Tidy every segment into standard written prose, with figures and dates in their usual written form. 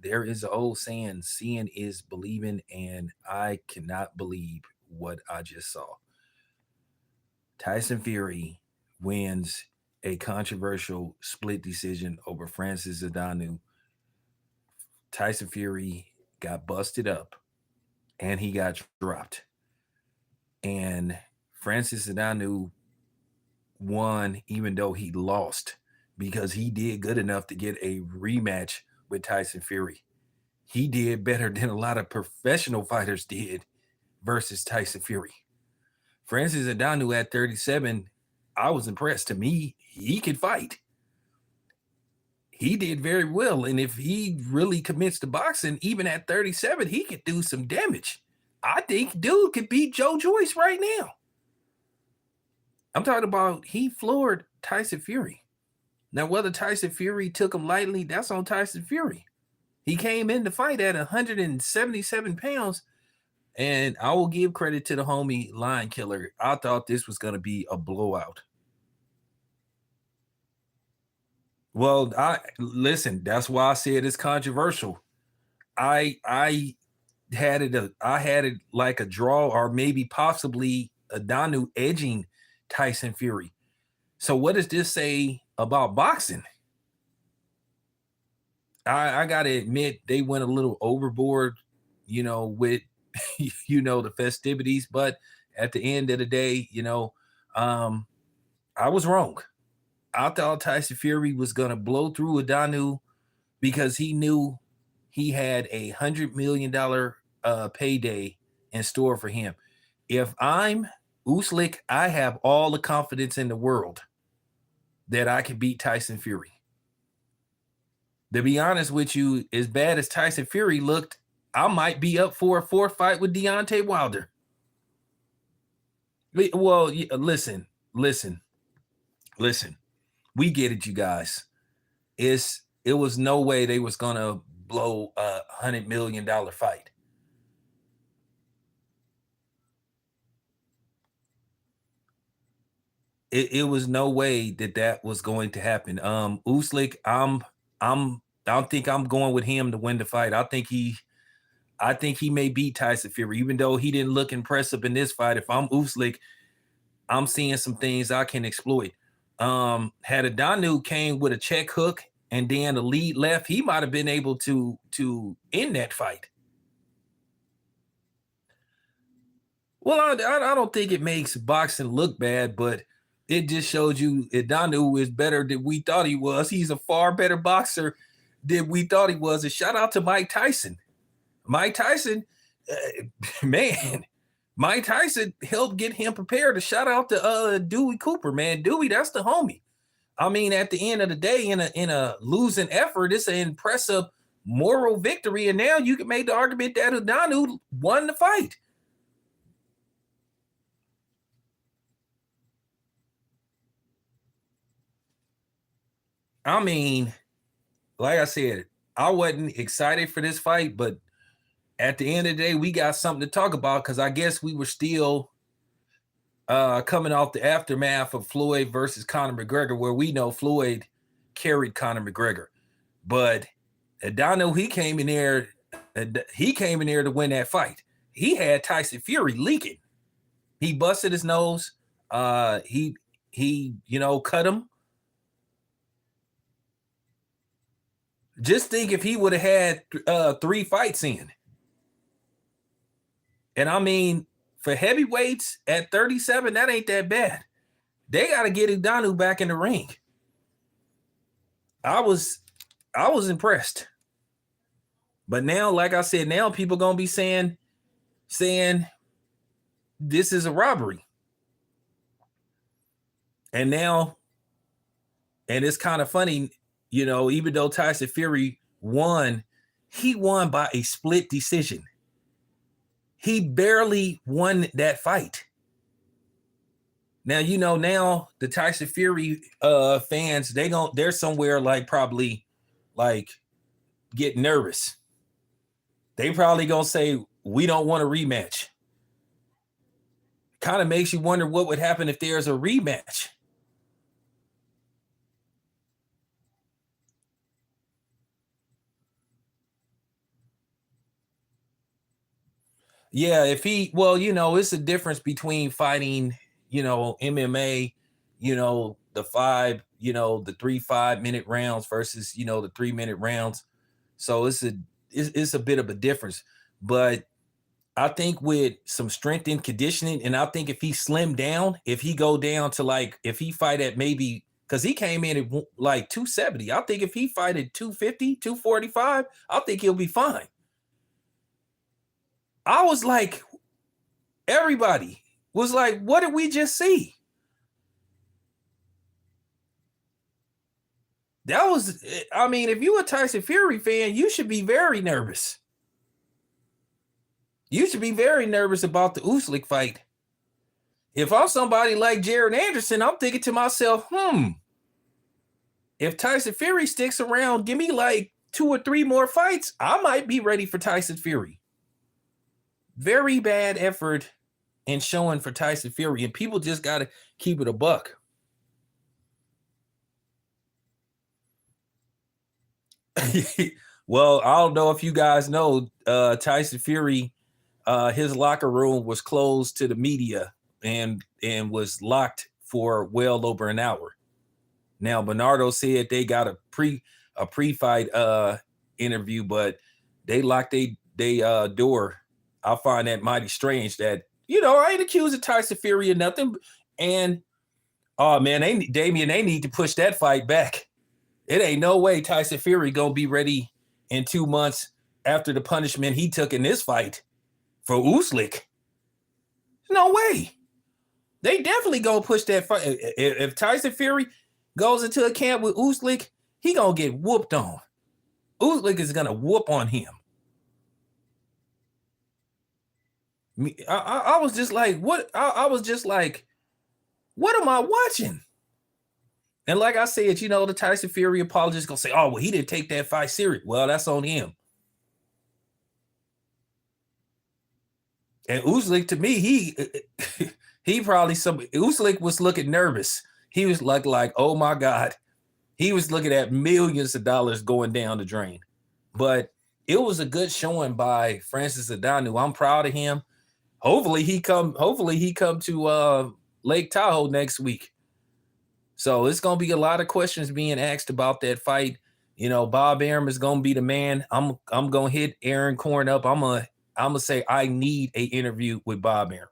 there is an old saying, seeing is believing, and I cannot believe what I just saw. Tyson Fury wins a controversial split decision over Francis Ngannou. Tyson Fury got busted up and he got dropped. And Francis Ngannou won even though he lost because he did good enough to get a rematch with Tyson Fury. He did better than a lot of professional fighters did versus Tyson Fury. Francis Ngannou at 37, I was impressed. To me, he could fight. He did very well. And if he really commits to boxing, even at 37, he could do some damage. I think dude could beat Joe Joyce right now. I'm talking about he floored Tyson Fury. Now, whether Tyson Fury took him lightly, that's on Tyson Fury. He came in the fight at 177 pounds, and I will give credit to the homie Lion Killer. I thought this was going to be a blowout. Well, I listen. That's why I said it's controversial. I had it like a draw or maybe possibly a Danu edging Tyson Fury. So what does this say about boxing? I gotta admit they went a little overboard, with the festivities, but at the end of the day, um, I was wrong. I thought Tyson Fury was gonna blow through Adanu because he knew he had $100 million payday in store for him. If I'm Uslik, I have all the confidence in the world that I can beat Tyson Fury. To be honest with you, as bad as Tyson Fury looked, I might be up for a fourth fight with Deontay Wilder. Well, listen. We get it, you guys. It was no way they was gonna blow $100 million fight. It was no way that was going to happen. Uslik, I think I'm going with him to win the fight. I think he may beat Tyson Fury, even though he didn't look impressive in this fight. If I'm Uslik, I'm seeing some things I can exploit. Had Adanu came with a check hook and then the lead left, he might have been able to end that fight. Well, I don't think it makes boxing look bad, but it just shows you Adanu is better than we thought he was. He's a far better boxer than we thought he was. And shout out to Mike Tyson. Mike Tyson, man, Mike Tyson helped get him prepared. A shout out to Dewey Cooper, man. Dewey, that's the homie. I mean, at the end of the day, in a losing effort, it's an impressive moral victory. And now you can make the argument that Adanu won the fight. I mean, like I said, I wasn't excited for this fight, but at the end of the day, we got something to talk about because I guess we were still coming off the aftermath of Floyd versus Conor McGregor, where we know Floyd carried Conor McGregor, but Adano he came in there to win that fight. He had Tyson Fury leaking. He busted his nose. He cut him. Just think if he would have had 3 fights in. And I mean, for heavyweights at 37, that ain't that bad. They got to get Ngannou back in the ring. I was impressed. But now, like I said, now people gonna be saying this is a robbery. And now, and it's kind of funny, even though Tyson Fury won, he won by a split decision. He barely won that fight. Now, now the Tyson Fury fans, they're somewhere like probably like get nervous. They probably gonna say, we don't want a rematch. Kind of makes you wonder what would happen if there's a rematch. Yeah, if he, well, it's a difference between fighting, MMA, the 3 5 minute rounds versus, the 3 minute rounds. So it's a bit of a difference. But I think with some strength and conditioning, and I think if he slimmed down, if he go down to like, if he fight at maybe, because he came in at like 270, I think if he fight at 250, 245, I think he'll be fine. I was like, everybody was like, what did we just see? That was, I mean, if you a Tyson Fury fan, you should be very nervous. You should be very nervous about the Usyk fight. If I'm somebody like Jared Anderson, I'm thinking to myself, if Tyson Fury sticks around, give me like 2 or 3 more fights, I might be ready for Tyson Fury. Very bad effort in showing for Tyson Fury, and people just got to keep it a buck. Well, I don't know if you guys know, Tyson Fury, his locker room was closed to the media and was locked for well over an hour. Now, Bernardo said they got a pre-fight interview, but they locked they door. I find that mighty strange. That I ain't accusing Tyson Fury of nothing, and oh man, they need to push that fight back. It ain't no way Tyson Fury gonna be ready in 2 months after the punishment he took in this fight for Usyk. No way. They definitely gonna push that fight. If Tyson Fury goes into a camp with Usyk, he gonna get whooped on. Usyk is gonna whoop on him. I was just like, what? I was just like, what am I watching? And like I said, the Tyson Fury apologist gonna say, oh, well, he didn't take that fight serious. Well, that's on him. And Usyk, to me, he probably Usyk was looking nervous. He was like, oh my God. He was looking at millions of dollars going down the drain. But it was a good showing by Francis Ngannou. I'm proud of him. Hopefully he come to Lake Tahoe next week. So it's gonna be a lot of questions being asked about that fight. Bob Arum is gonna be the man. I'm gonna hit Aaron Corn up. I'm gonna say I need a interview with Bob Arum.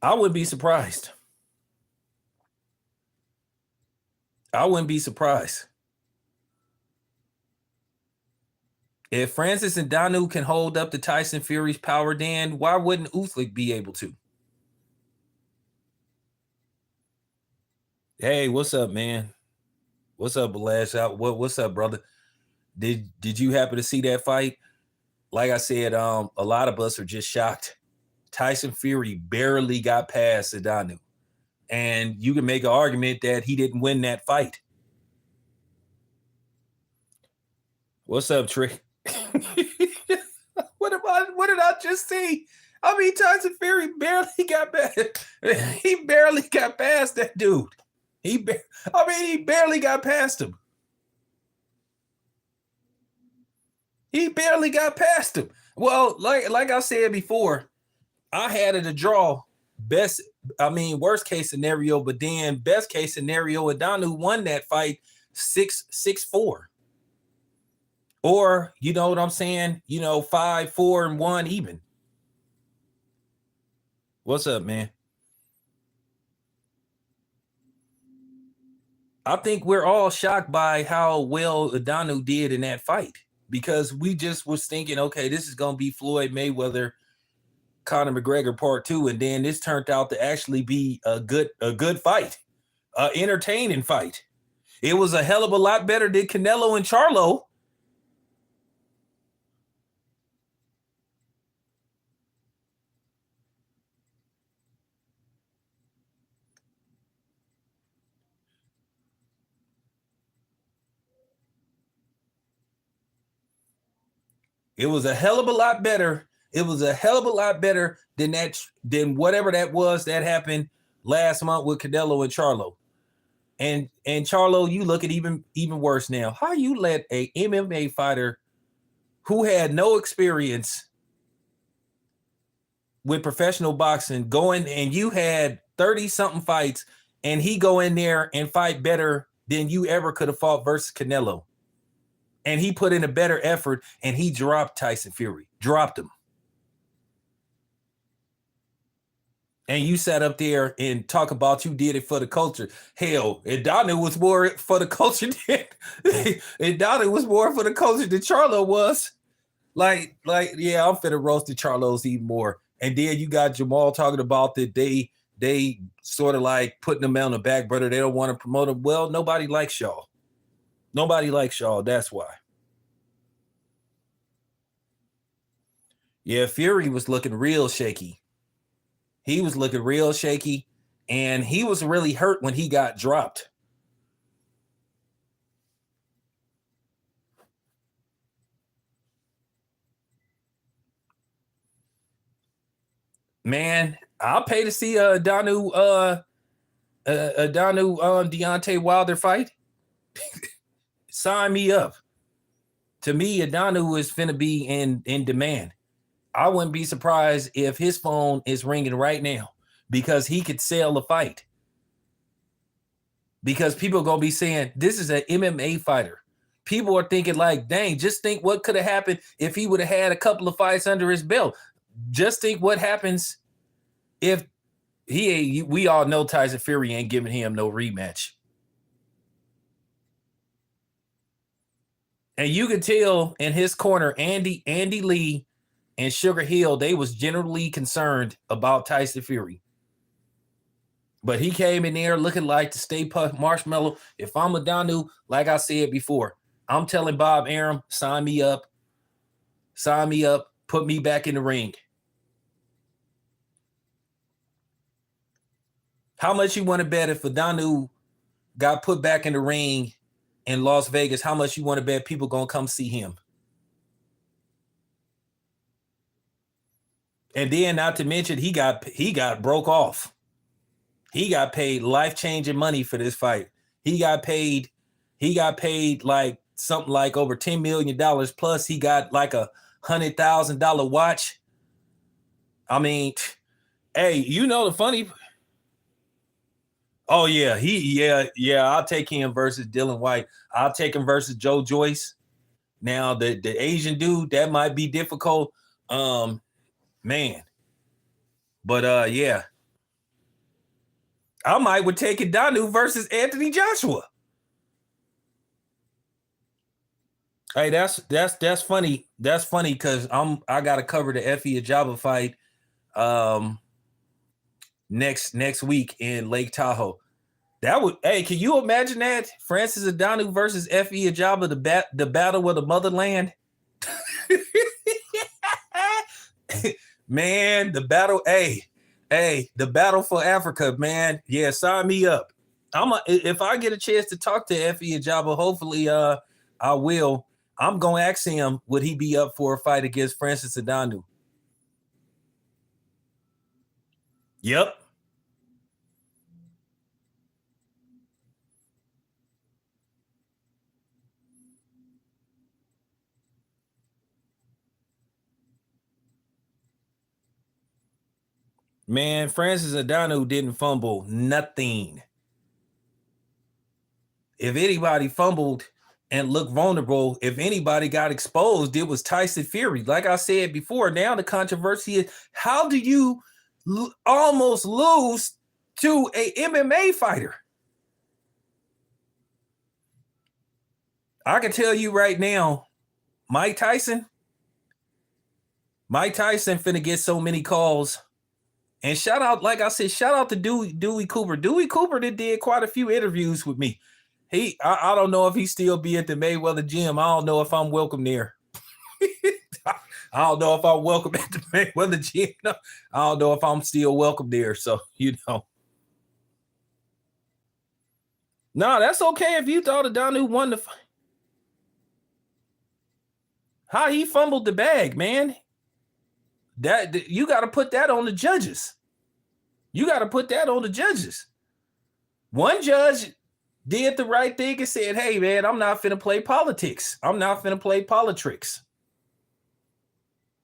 I wouldn't be surprised. I wouldn't be surprised. If Francis Ngannou can hold up to Tyson Fury's power, then why wouldn't Usyk be able to? Hey, what's up, man? What's up, Balash? What's up, brother? Did you happen to see that fight? Like I said, a lot of us are just shocked. Tyson Fury barely got past Ngannou, and you can make an argument that he didn't win that fight. What's up, Trick? What did I just see? I mean, Tyson Fury barely got past. He barely got past that dude. He barely got past him. He barely got past him. Well, like I said before, I had it a draw. Worst case scenario, but then best case scenario, Ngannou won that fight 6-4. Or, you know what I'm saying? 5-4-1 even. What's up, man? I think we're all shocked by how well Ngannou did in that fight, because we just was thinking, okay, this is going to be Floyd Mayweather, Conor McGregor part 2, and then this turned out to actually be a good fight, an entertaining fight. It was a hell of a lot better than Canelo and Charlo. It was a hell of a lot better. It was a hell of a lot better than whatever that was that happened last month with Canelo and Charlo. And Charlo, you look at even worse now. How you let a MMA fighter who had no experience with professional boxing going, and you had 30 something fights, and he go in there and fight better than you ever could have fought versus Canelo. And he put in a better effort, and he dropped Tyson Fury. Dropped him. And you sat up there and talk about you did it for the culture. Hell, Ngannou was more for the culture than Ngannou was more for the culture than Charlo was. Like, yeah, I'm finna roast the Charlos even more. And then you got Jamal talking about that they sort of like putting them on the back burner. They don't want to promote them. Well, nobody likes Shaw. Nobody likes Shaw. That's why. Yeah, Fury was looking real shaky. He was looking real shaky, and he was really hurt when he got dropped. Man, I'll pay to see Deontay Wilder fight. Sign me up. To me, Ngannou is finna be in demand. I wouldn't be surprised if his phone is ringing right now because he could sell a fight. Because people are going to be saying, this is an MMA fighter. People are thinking like, dang, just think what could have happened if he would have had a couple of fights under his belt. Just think what happens if we all know Tyson Fury ain't giving him no rematch. And you could tell in his corner, Andy Lee and Sugar Hill, they was generally concerned about Tyson Fury. But he came in there looking like the Stay Puft Marshmallow. If I'm Ngannou, like I said before, I'm telling Bob Arum, sign me up, put me back in the ring. How much you want to bet if Ngannou got put back in the ring in Las Vegas? How much you want to bet people gonna come see him? And then, not to mention, he got broke off. He got paid life-changing money for this fight. He got paid like something like over $10 million. Plus, he got like $100,000 watch. I mean, hey, you know the funny. Oh yeah, I'll take him versus Dylan White. I'll take him versus Joe Joyce. Now the Asian dude, that might be difficult. Man. But yeah. I might would take Ngannou versus Anthony Joshua. Hey, that's funny. That's funny because I gotta cover the Effie Ajaba fight next week in Lake Tahoe. That would, hey, can you imagine that? Francis Ngannou versus Effie Ajaba, the battle of the motherland. Man, the battle, the battle for Africa, man. Yeah, sign me up. If I get a chance to talk to Effie Ajaba, hopefully I will. I'm gonna ask him, would he be up for a fight against Francis Ngannou? Yep. Man, Francis Ngannou didn't fumble nothing. If anybody fumbled and looked vulnerable, if anybody got exposed, it was Tyson Fury. Like I said before, now the controversy is, how do you almost lose to a MMA fighter? I can tell you right now, Mike Tyson finna get so many calls. And shout out, like I said, shout out to Dewey Cooper. Dewey Cooper did quite a few interviews with me. I don't know if he still be at the Mayweather gym. I don't know if I'm welcome there. I don't know if I'm welcome at the Mayweather gym. I don't know if I'm still welcome there. So, No, that's okay if you thought Ngannou won the fight. How he fumbled the bag, man. That you got to put that on the judges. One judge did the right thing and said, hey, man, I'm not finna play politics. I'm not finna play politricks.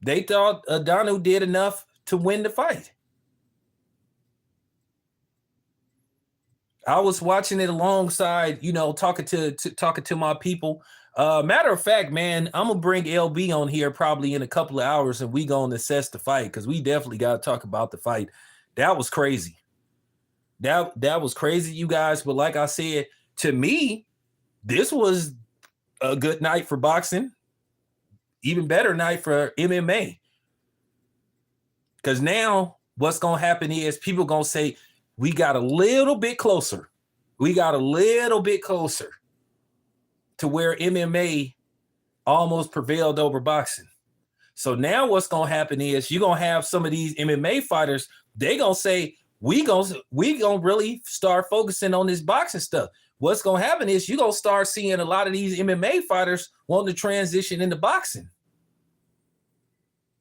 They thought Ngannou did enough to win the fight. I was watching it alongside, talking to my people. Matter of fact, man, I'm gonna bring LB on here probably in a couple of hours, and we gonna assess the fight because we definitely got to talk about the fight. That was crazy. That was crazy, you guys. But like I said, to me, this was a good night for boxing. Even better night for MMA. Because now what's gonna happen is people gonna say, we got a little bit closer. We got a little bit closer to where MMA almost prevailed over boxing. So now what's going to happen is you're going to have some of these MMA fighters, they going to say, we going to really start focusing on this boxing stuff. What's going to happen is you're going to start seeing a lot of these MMA fighters wanting to transition into boxing.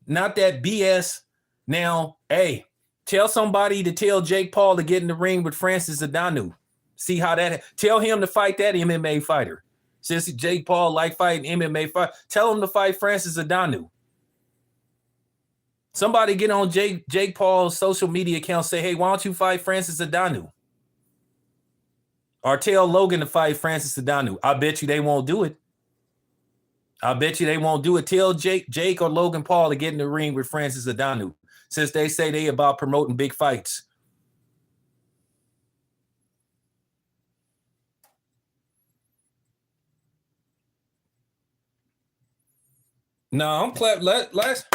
Not that BS. Now, hey, tell somebody to tell Jake Paul to get in the ring with Francis Ngannou. See how that, tell him to fight that MMA fighter. Since Jake Paul like fighting MMA fight, tell him to fight Francis Ngannou. Somebody get on Jake Paul's social media account, say, hey, why don't you fight Francis Ngannou? Or tell Logan to fight Francis Ngannou. I bet you they won't do it. I bet you they won't do it. Tell Jake or Logan Paul to get in the ring with Francis Ngannou, since they say they about promoting big fights. No, I'm clap. Last.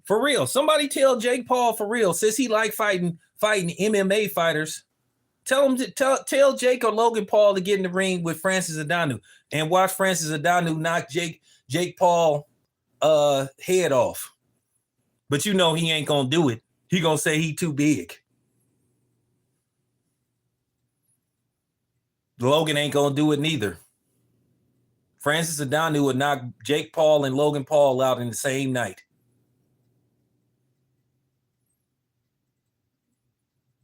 For real, somebody tell Jake Paul for real, since he like fighting MMA fighters. Tell him to tell Jake or Logan Paul to get in the ring with Francis Ngannou and watch Francis Ngannou knock Jake Paul head off. But you know he ain't gonna do it. He gonna say he too big. Logan ain't gonna do it neither. Francis Ngannou would knock Jake Paul and Logan Paul out in the same night.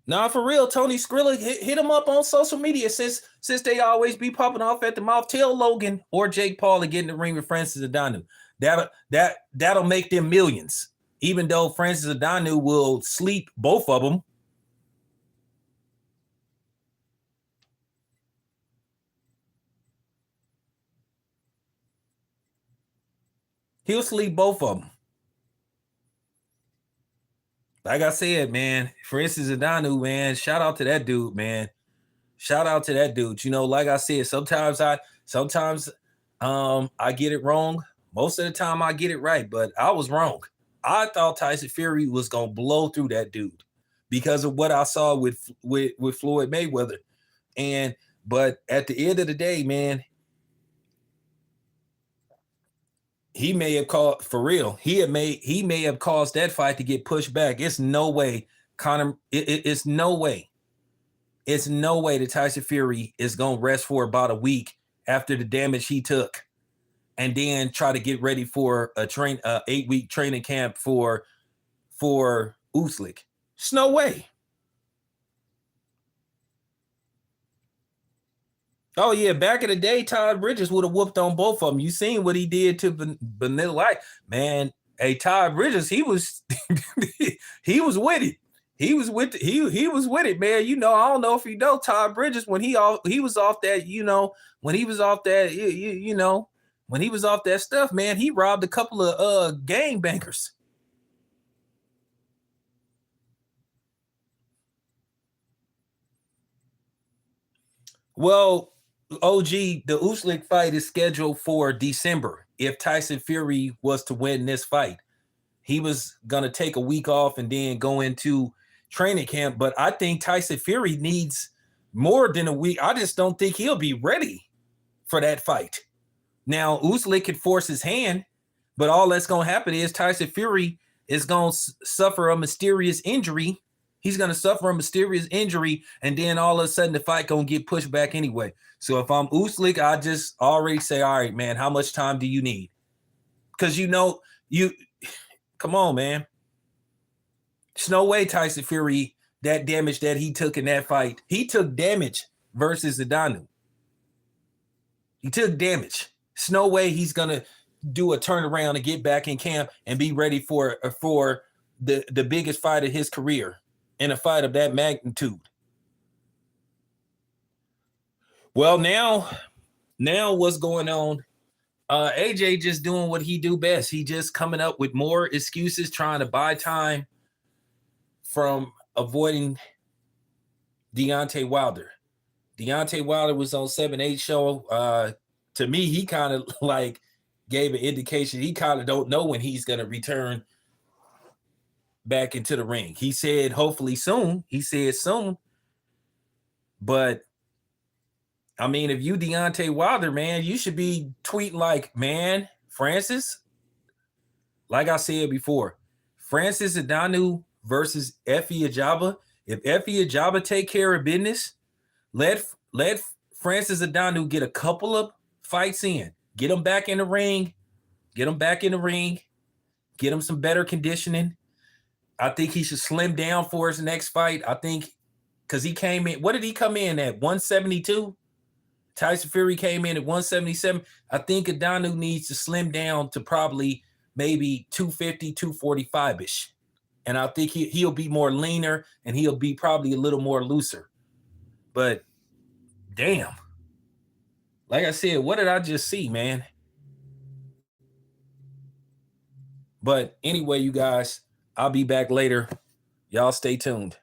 Nah, for real, Tony Skrilla, hit him up on social media since they always be popping off at the mouth. Tell Logan or Jake Paul to get in the ring with Francis Ngannou. That'll make them millions. Even though Francis Ngannou will sleep both of them. He'll sleep both of them. Like I said, man, Francis Ngannou, man, shout out to that dude, man. Shout out to that dude. You know, like I said, sometimes I get it wrong. Most of the time I get it right, but I was wrong. I thought Tyson Fury was gonna blow through that dude because of what I saw with Floyd Mayweather. But at the end of the day, man, he may have called for real. He may have caused that fight to get pushed back. It's no way, Conor. It's no way. It's no way that Tyson Fury is gonna rest for about a week after the damage he took, and then try to get ready for a 8-week training camp for Usyk. It's no way. Oh yeah, back in the day, Todd Bridges would have whooped on both of them. You seen what he did to Vanilla White, man. Hey, Todd Bridges, he was he was with it. He was with it, man. You know, I don't know if you know Todd Bridges when he was off that, when he was off that, when he was off that stuff, man, he robbed a couple of gang bankers. Well, OG, the Usyk fight is scheduled for December. If Tyson Fury was to win this fight, he was going to take a week off and then go into training camp. But I think Tyson Fury needs more than a week. I just don't think he'll be ready for that fight. Now, Usyk could force his hand, but all that's going to happen is Tyson Fury is going to suffer a mysterious injury. He's going to suffer a mysterious injury, and then all of a sudden the fight going to get pushed back anyway. So if I'm Usyk, I just already say, all right, man, how much time do you need? Because come on, man. There's no way Tyson Fury, that damage that he took in that fight, he took damage versus Ngannou. He took damage. There's no way he's gonna do a turnaround and get back in camp and be ready for the biggest fight of his career in a fight of that magnitude. Well, now what's going on? AJ just doing what he do best. He just coming up with more excuses, trying to buy time from avoiding Deontay Wilder. Deontay Wilder was on 7-8 show. To me, he kind of like gave an indication he kind of don't know when he's going to return back into the ring. He said hopefully soon. He said soon. But I mean, if you Deontay Wilder, man, you should be tweeting like, man, Francis, like I said before, Francis Ngannou versus Efe Ajagba. If Efe Ajagba take care of business, let Francis Ngannou get a couple of fights in. Get him back in the ring. Get him back in the ring. Get him some better conditioning. I think he should slim down for his next fight. I think because he came in. What did he come in at? 172? Tyson Fury came in at 177. I think Ngannou needs to slim down to probably maybe 250, 245-ish. And I think he'll be more leaner and he'll be probably a little more looser. But damn. Like I said, what did I just see, man? But anyway, you guys, I'll be back later. Y'all stay tuned.